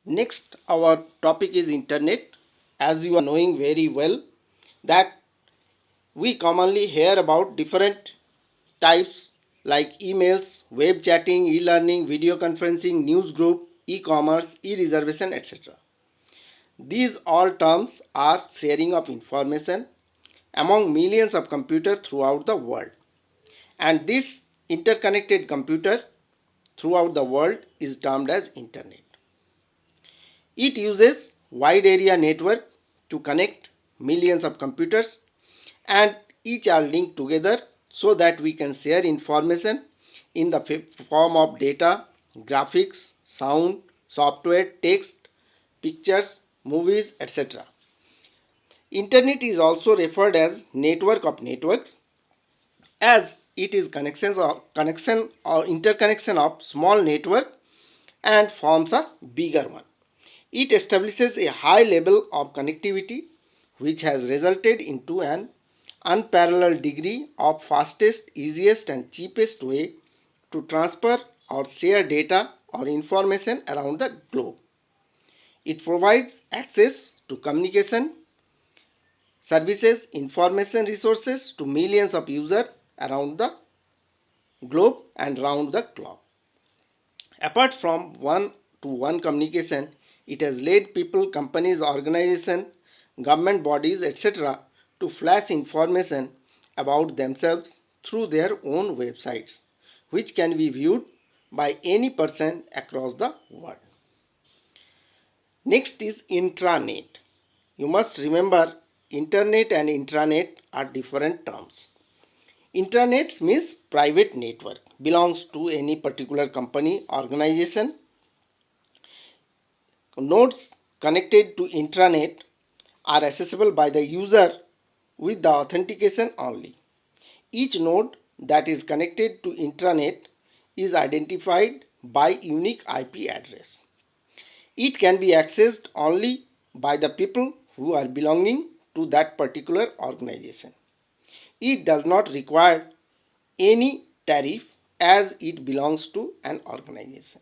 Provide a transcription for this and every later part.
Next, our topic is internet. As you are knowing very well that we commonly hear about different types like emails, web chatting, e-learning, video conferencing, news group, e-commerce, e-reservation, etc. These all terms are sharing of information among millions of computers throughout the world. And this interconnected computer throughout the world is termed as internet. It uses wide area network to connect millions of computers and each are linked together so that we can share information in the form of data, graphics, sound, software, text, pictures, movies, etc. Internet is also referred as network of networks as it is connection or interconnection of small network and forms a bigger one. It establishes a high level of connectivity which has resulted into an unparalleled degree of fastest, easiest and cheapest way to transfer or share data or information around the globe. It provides access to communication services, information resources to millions of users around the globe and round the clock. Apart from one-to-one communication, it has led people, companies, organizations, government bodies, etc. to flash information about themselves through their own websites, which can be viewed by any person across the world. Next is intranet. You must remember internet and intranet are different terms. Intranet means private network, belongs to any particular company, organization. Nodes connected to intranet are accessible by the user with the authentication only. Each node that is connected to intranet is identified by unique IP address. It can be accessed only by the people who are belonging to that particular organization. It does not require any tariff as it belongs to an organization.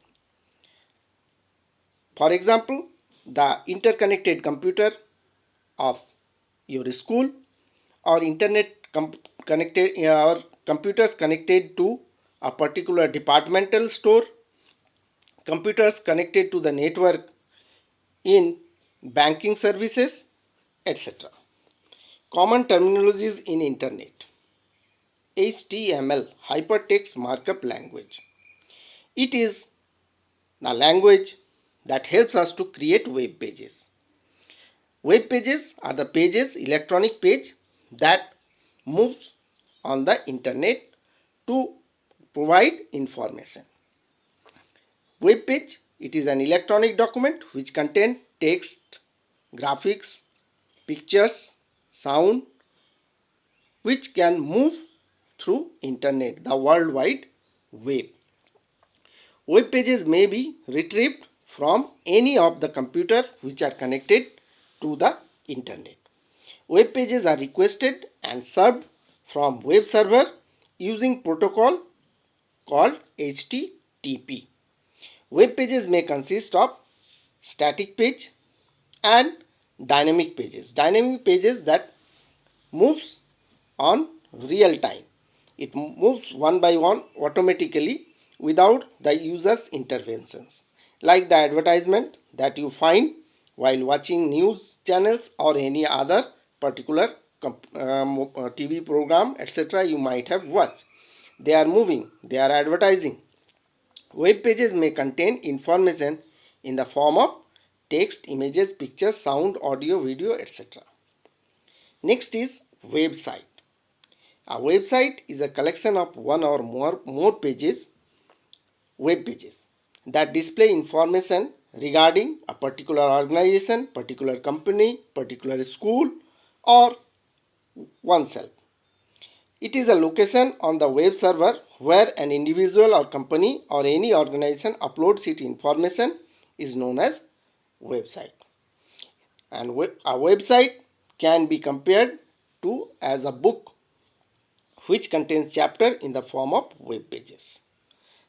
For example, the interconnected computer of your school or internet connected or computers connected to a particular departmental store, computers connected to the network in banking services, etc. Common terminologies in internet. HTML, hypertext markup language. It is the language that helps us to create web pages. Web pages are the pages, electronic page that moves on the internet to provide information. Web page, it is an electronic document which contains text, graphics, pictures, sound, which can move through internet, the world wide web. Web pages may be retrieved from any of the computer which are connected to the internet. Web pages are requested and served from web server using protocol called HTTP. Web pages may consist of static page and dynamic pages. Dynamic pages that moves on real time. It moves one by one automatically without the user's interventions. Like the advertisement that you find while watching news channels or any other particular TV program, etc. you might have watched. They are moving, they are advertising. Web pages may contain information in the form of text, images, pictures, sound, audio, video, etc. Next is website. A website is a collection of one or more pages, web pages, that display information regarding a particular organization, particular company, particular school, or oneself. It is a location on the web server where an individual or company or any organization uploads its information is known as website. And a website can be compared to as a book which contains chapter in the form of web pages.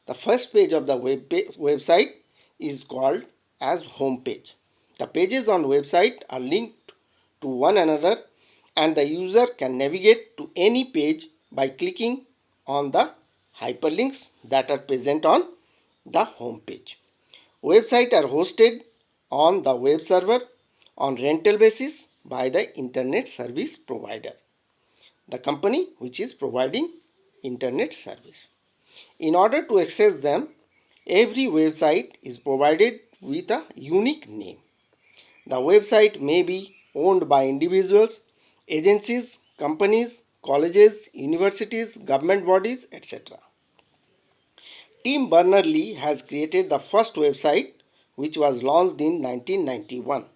The first page of the website is called as home page. The pages on website are linked to one another and the user can navigate to any page by clicking on the hyperlinks that are present on the home page. Websites are hosted on the web server on rental basis by the internet service provider, the company which is providing internet service. In order to access them, every website is provided with a unique name. The website may be owned by individuals, agencies, companies, colleges, universities, government bodies, etc. Tim Berners-Lee has created the first website which was launched in 1991.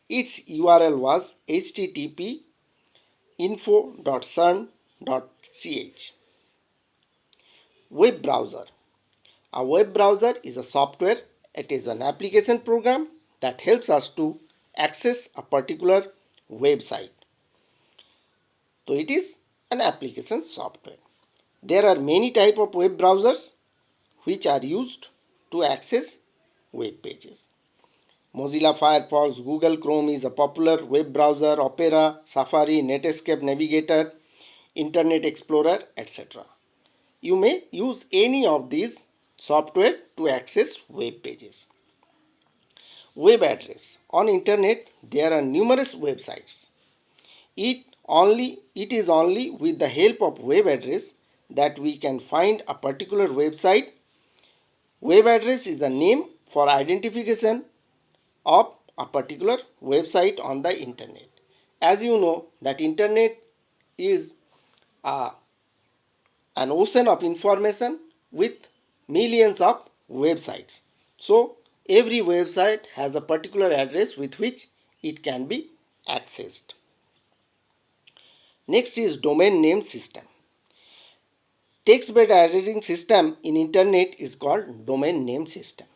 Its URL was http://info.cern.ch. Web browser. A web browser is a software. It is an application program that helps us to access a particular website. So it is an application software. There are many types of web browsers which are used to access web pages. Mozilla Firefox, Google Chrome is a popular web browser, Opera, Safari, Netscape Navigator, Internet Explorer, etc. You may use any of these software to access web pages. Web address. On internet there are numerous websites. It is only with the help of web address that we can find a particular website. Web address is the name for identification of a particular website on the internet. As you know that internet is an ocean of information with millions of websites. So every website has a particular address with which it can be accessed. Next is domain name system. Text-based addressing system in internet is called domain name system.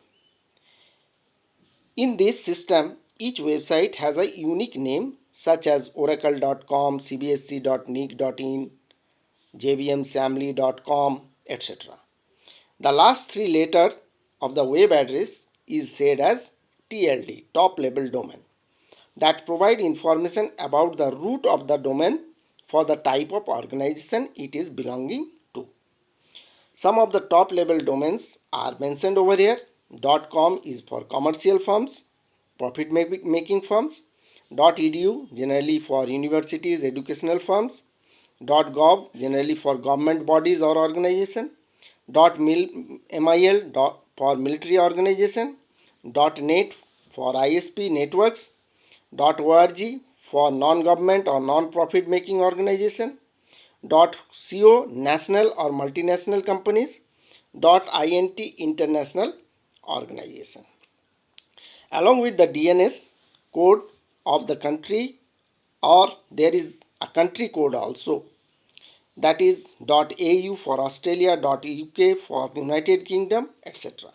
In this system, each website has a unique name such as oracle.com, cbsc.nic.in, jvmsamly.com, etc. The last three letters of the web address is said as TLD, top level domain, that provide information about the root of the domain for the type of organization it is belonging to. Some of the top level domains are mentioned over here. .com is for commercial firms, profit making firms. .edu generally for universities, educational firms. .gov generally for government bodies or organization. .mil for military organization. .net for ISP networks. .org for non-government or non-profit making organization. .co national or multinational companies. .int international organization. Along with the DNS code of the country, or there is a country code also, that is .au for Australia, .uk for United Kingdom, etc.